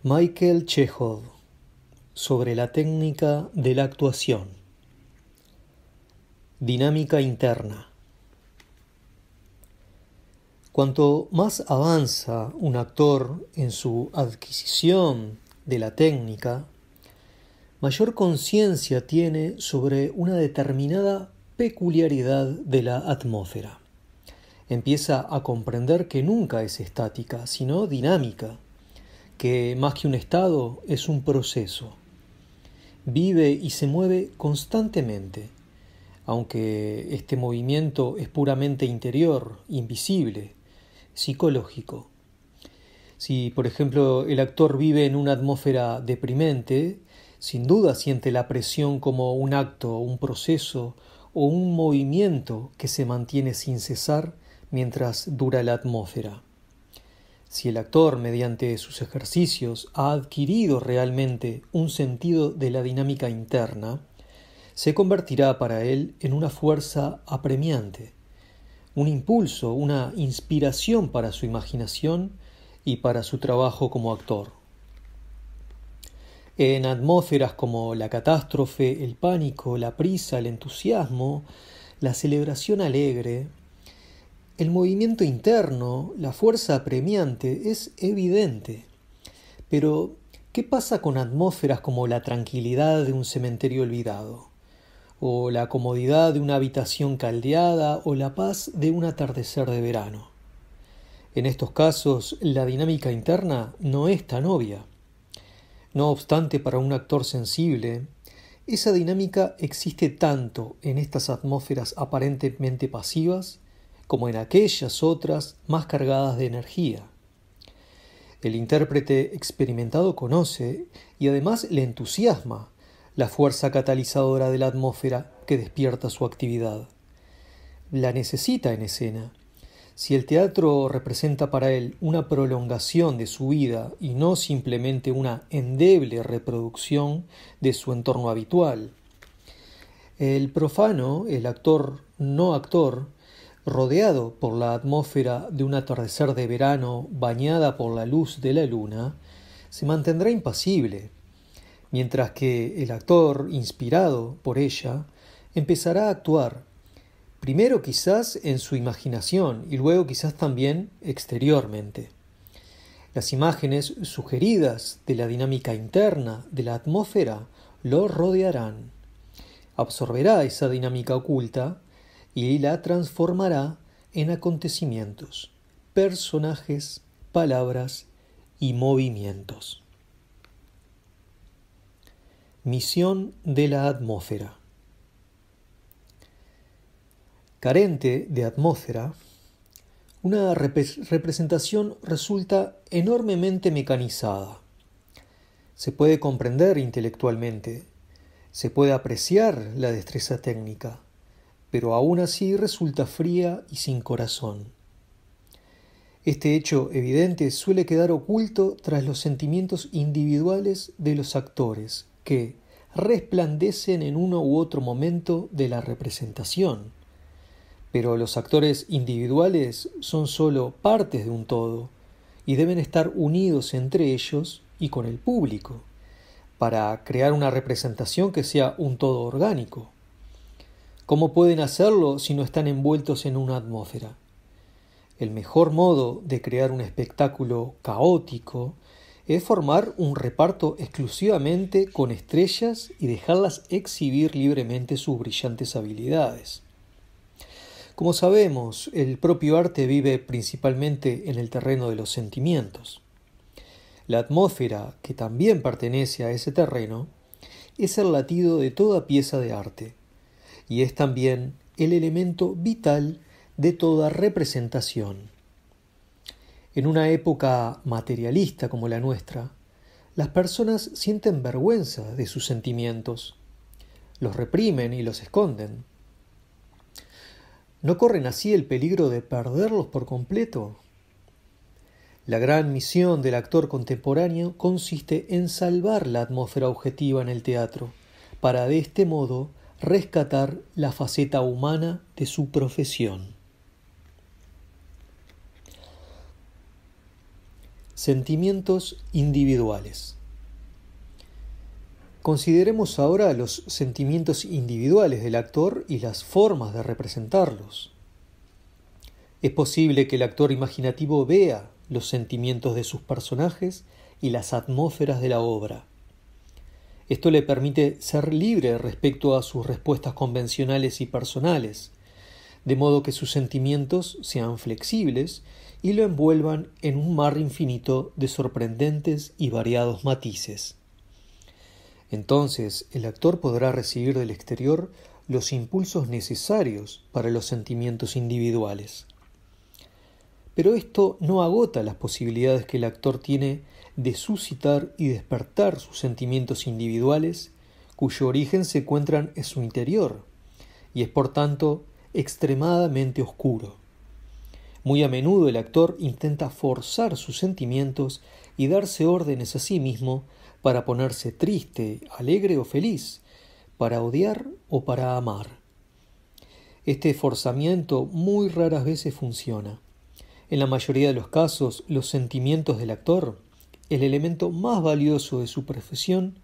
Michael Chekhov, sobre la técnica de la actuación. Dinámica interna. Cuanto más avanza un actor en su adquisición de la técnica, mayor conciencia tiene sobre una determinada peculiaridad de la atmósfera. Empieza a comprender que nunca es estática, sino dinámica, que más que un estado es un proceso. Vive y se mueve constantemente, aunque este movimiento es puramente interior, invisible, psicológico. Si, por ejemplo, el actor vive en una atmósfera deprimente, sin duda siente la presión como un acto, un proceso o un movimiento que se mantiene sin cesar mientras dura la atmósfera. Si el actor, mediante sus ejercicios, ha adquirido realmente un sentido de la dinámica interna, se convertirá para él en una fuerza apremiante, un impulso, una inspiración para su imaginación y para su trabajo como actor. En atmósferas como la catástrofe, el pánico, la prisa, el entusiasmo, la celebración alegre, el movimiento interno, la fuerza apremiante es evidente. Pero, ¿qué pasa con atmósferas como la tranquilidad de un cementerio olvidado? O la comodidad de una habitación caldeada o la paz de un atardecer de verano? En estos casos, la dinámica interna no es tan obvia. No obstante, para un actor sensible, esa dinámica existe tanto en estas atmósferas aparentemente pasivas como en aquellas otras más cargadas de energía. El intérprete experimentado conoce y además le entusiasma la fuerza catalizadora de la atmósfera que despierta su actividad. La necesita en escena. Si el teatro representa para él una prolongación de su vida y no simplemente una endeble reproducción de su entorno habitual, el profano, el actor no actor, rodeado por la atmósfera de un atardecer de verano bañada por la luz de la luna, se mantendrá impasible, mientras que el actor, inspirado por ella, empezará a actuar, primero quizás en su imaginación y luego quizás también exteriormente. Las imágenes sugeridas de la dinámica interna de la atmósfera lo rodearán. Absorberá esa dinámica oculta y la transformará en acontecimientos, personajes, palabras y movimientos. Misión de la atmósfera. Carente de atmósfera, una representación resulta enormemente mecanizada. Se puede comprender intelectualmente, se puede apreciar la destreza técnica, pero aún así resulta fría y sin corazón. Este hecho evidente suele quedar oculto tras los sentimientos individuales de los actores, que resplandecen en uno u otro momento de la representación. Pero los actores individuales son sólo partes de un todo, y deben estar unidos entre ellos y con el público, para crear una representación que sea un todo orgánico. ¿Cómo pueden hacerlo si no están envueltos en una atmósfera? El mejor modo de crear un espectáculo caótico es formar un reparto exclusivamente con estrellas y dejarlas exhibir libremente sus brillantes habilidades. Como sabemos, el propio arte vive principalmente en el terreno de los sentimientos. La atmósfera, que también pertenece a ese terreno, es el latido de toda pieza de arte, y es también el elemento vital de toda representación. En una época materialista como la nuestra, las personas sienten vergüenza de sus sentimientos, los reprimen y los esconden. ¿No corren así el peligro de perderlos por completo? La gran misión del actor contemporáneo consiste en salvar la atmósfera objetiva en el teatro, para de este modo rescatar la faceta humana de su profesión. Sentimientos individuales. Consideremos ahora los sentimientos individuales del actor y las formas de representarlos. Es posible que el actor imaginativo vea los sentimientos de sus personajes y las atmósferas de la obra. Esto le permite ser libre respecto a sus respuestas convencionales y personales, de modo que sus sentimientos sean flexibles y lo envuelvan en un mar infinito de sorprendentes y variados matices. Entonces, el actor podrá recibir del exterior los impulsos necesarios para los sentimientos individuales. Pero esto no agota las posibilidades que el actor tiene de suscitar y despertar sus sentimientos individuales, cuyo origen se encuentran en su interior, y es por tanto extremadamente oscuro. Muy a menudo el actor intenta forzar sus sentimientos y darse órdenes a sí mismo para ponerse triste, alegre o feliz, para odiar o para amar. Este forzamiento muy raras veces funciona. En la mayoría de los casos, los sentimientos del actor, el elemento más valioso de su profesión,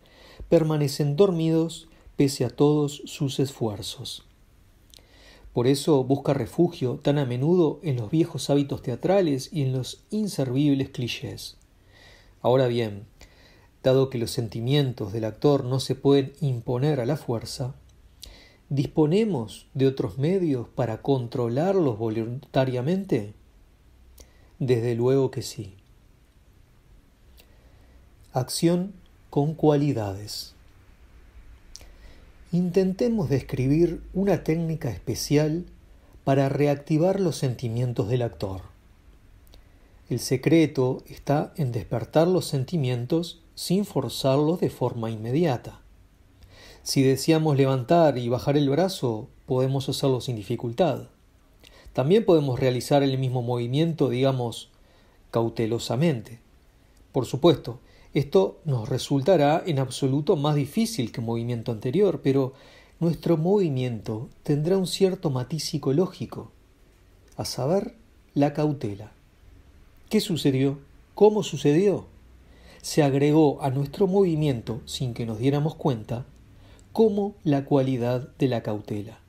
permanecen dormidos pese a todos sus esfuerzos. Por eso busca refugio tan a menudo en los viejos hábitos teatrales y en los inservibles clichés. Ahora bien, dado que los sentimientos del actor no se pueden imponer a la fuerza, ¿disponemos de otros medios para controlarlos voluntariamente? Desde luego que sí. Acción con cualidades. Intentemos describir una técnica especial para reactivar los sentimientos del actor. El secreto está en despertar los sentimientos sin forzarlos de forma inmediata. Si deseamos levantar y bajar el brazo, podemos hacerlo sin dificultad. También podemos realizar el mismo movimiento, digamos, cautelosamente. Por supuesto, esto nos resultará en absoluto más difícil que el movimiento anterior, pero nuestro movimiento tendrá un cierto matiz psicológico, a saber, la cautela. ¿Qué sucedió? ¿Cómo sucedió? Se agregó a nuestro movimiento, sin que nos diéramos cuenta, como la cualidad de la cautela.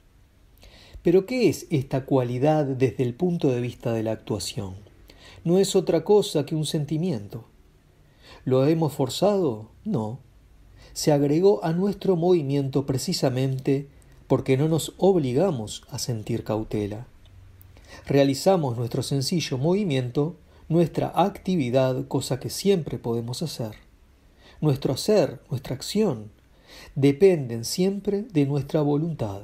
Pero ¿qué es esta cualidad desde el punto de vista de la actuación? No es otra cosa que un sentimiento. ¿Lo hemos forzado? No. Se agregó a nuestro movimiento precisamente porque no nos obligamos a sentir cautela. Realizamos nuestro sencillo movimiento, nuestra actividad, cosa que siempre podemos hacer. Nuestro hacer, nuestra acción, dependen siempre de nuestra voluntad,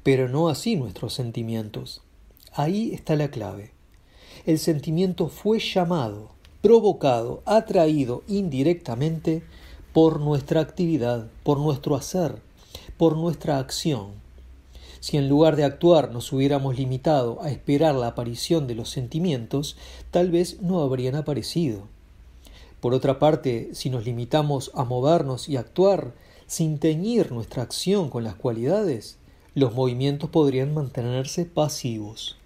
pero no así nuestros sentimientos. Ahí está la clave. El sentimiento fue llamado, provocado, atraído indirectamente por nuestra actividad, por nuestro hacer, por nuestra acción. Si en lugar de actuar nos hubiéramos limitado a esperar la aparición de los sentimientos, tal vez no habrían aparecido. Por otra parte, si nos limitamos a movernos y actuar sin teñir nuestra acción con las cualidades, los movimientos podrían mantenerse pasivos.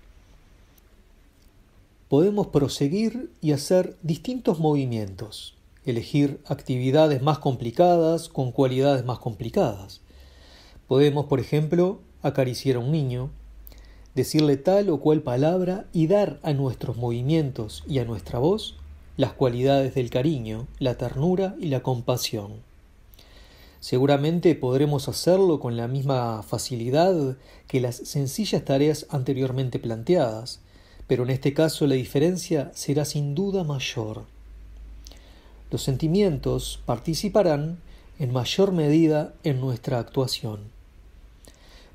Podemos proseguir y hacer distintos movimientos, elegir actividades más complicadas con cualidades más complicadas. Podemos, por ejemplo, acariciar a un niño, decirle tal o cual palabra y dar a nuestros movimientos y a nuestra voz las cualidades del cariño, la ternura y la compasión. Seguramente podremos hacerlo con la misma facilidad que las sencillas tareas anteriormente planteadas, pero en este caso la diferencia será sin duda mayor. Los sentimientos participarán en mayor medida en nuestra actuación.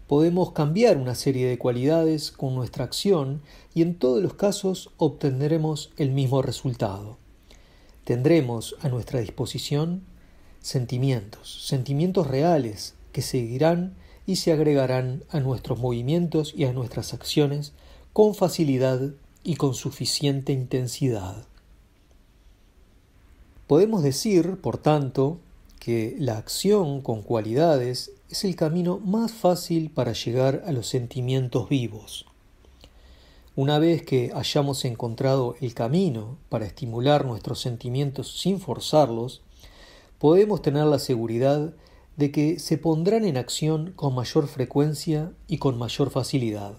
Podemos cambiar una serie de cualidades con nuestra acción y en todos los casos obtendremos el mismo resultado. Tendremos a nuestra disposición sentimientos reales que seguirán y se agregarán a nuestros movimientos y a nuestras acciones con facilidad y con suficiente intensidad. Podemos decir, por tanto, que la acción con cualidades es el camino más fácil para llegar a los sentimientos vivos. Una vez que hayamos encontrado el camino para estimular nuestros sentimientos sin forzarlos, podemos tener la seguridad de que se pondrán en acción con mayor frecuencia y con mayor facilidad.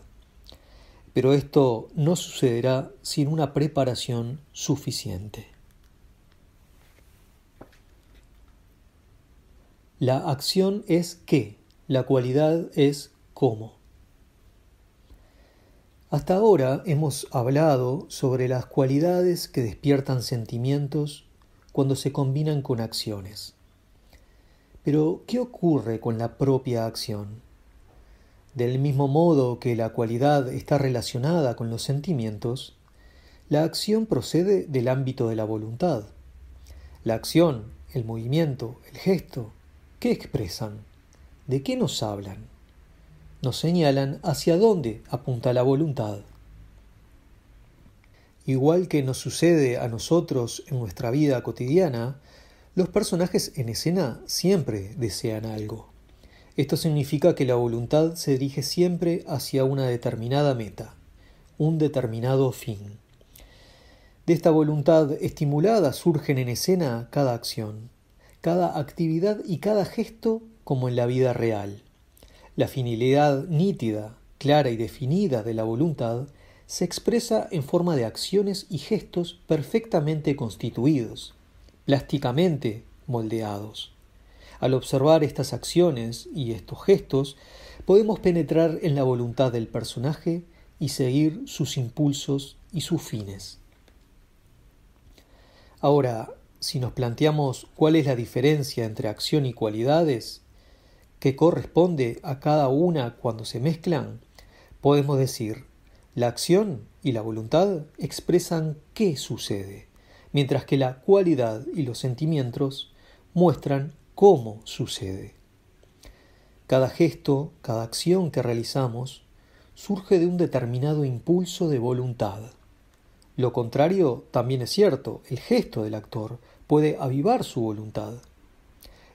Pero esto no sucederá sin una preparación suficiente. La acción es qué, la cualidad es cómo. Hasta ahora hemos hablado sobre las cualidades que despiertan sentimientos cuando se combinan con acciones. Pero, ¿qué ocurre con la propia acción? Del mismo modo que la cualidad está relacionada con los sentimientos, la acción procede del ámbito de la voluntad. La acción, el movimiento, el gesto, ¿qué expresan? ¿De qué nos hablan? Nos señalan hacia dónde apunta la voluntad. Igual que nos sucede a nosotros en nuestra vida cotidiana, los personajes en escena siempre desean algo. Esto significa que la voluntad se dirige siempre hacia una determinada meta, un determinado fin. De esta voluntad estimulada surgen en escena cada acción, cada actividad y cada gesto como en la vida real. La finalidad nítida, clara y definida de la voluntad se expresa en forma de acciones y gestos perfectamente constituidos, plásticamente moldeados. Al observar estas acciones y estos gestos, podemos penetrar en la voluntad del personaje y seguir sus impulsos y sus fines. Ahora, si nos planteamos cuál es la diferencia entre acción y cualidades, que corresponde a cada una cuando se mezclan, podemos decir, la acción y la voluntad expresan qué sucede, mientras que la cualidad y los sentimientos muestran cómo sucede. Cada gesto, cada acción que realizamos, surge de un determinado impulso de voluntad. Lo contrario también es cierto, el gesto del actor puede avivar su voluntad.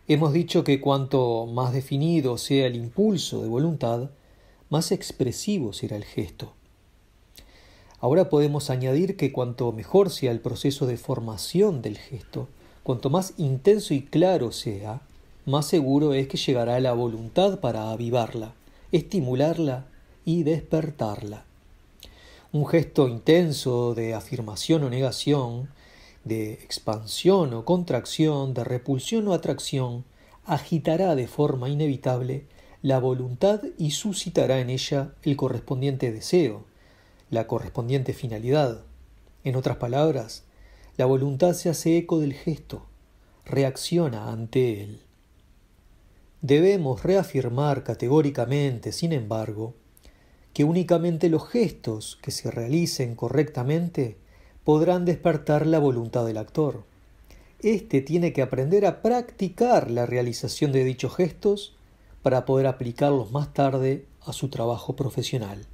Hemos dicho que cuanto más definido sea el impulso de voluntad, más expresivo será el gesto. Ahora podemos añadir que cuanto mejor sea el proceso de formación del gesto, cuanto más intenso y claro sea, más seguro es que llegará la voluntad para avivarla, estimularla y despertarla. Un gesto intenso de afirmación o negación, de expansión o contracción, de repulsión o atracción, agitará de forma inevitable la voluntad y suscitará en ella el correspondiente deseo, la correspondiente finalidad. En otras palabras, la voluntad se hace eco del gesto, reacciona ante él. Debemos reafirmar categóricamente, sin embargo, que únicamente los gestos que se realicen correctamente podrán despertar la voluntad del actor. Éste tiene que aprender a practicar la realización de dichos gestos para poder aplicarlos más tarde a su trabajo profesional.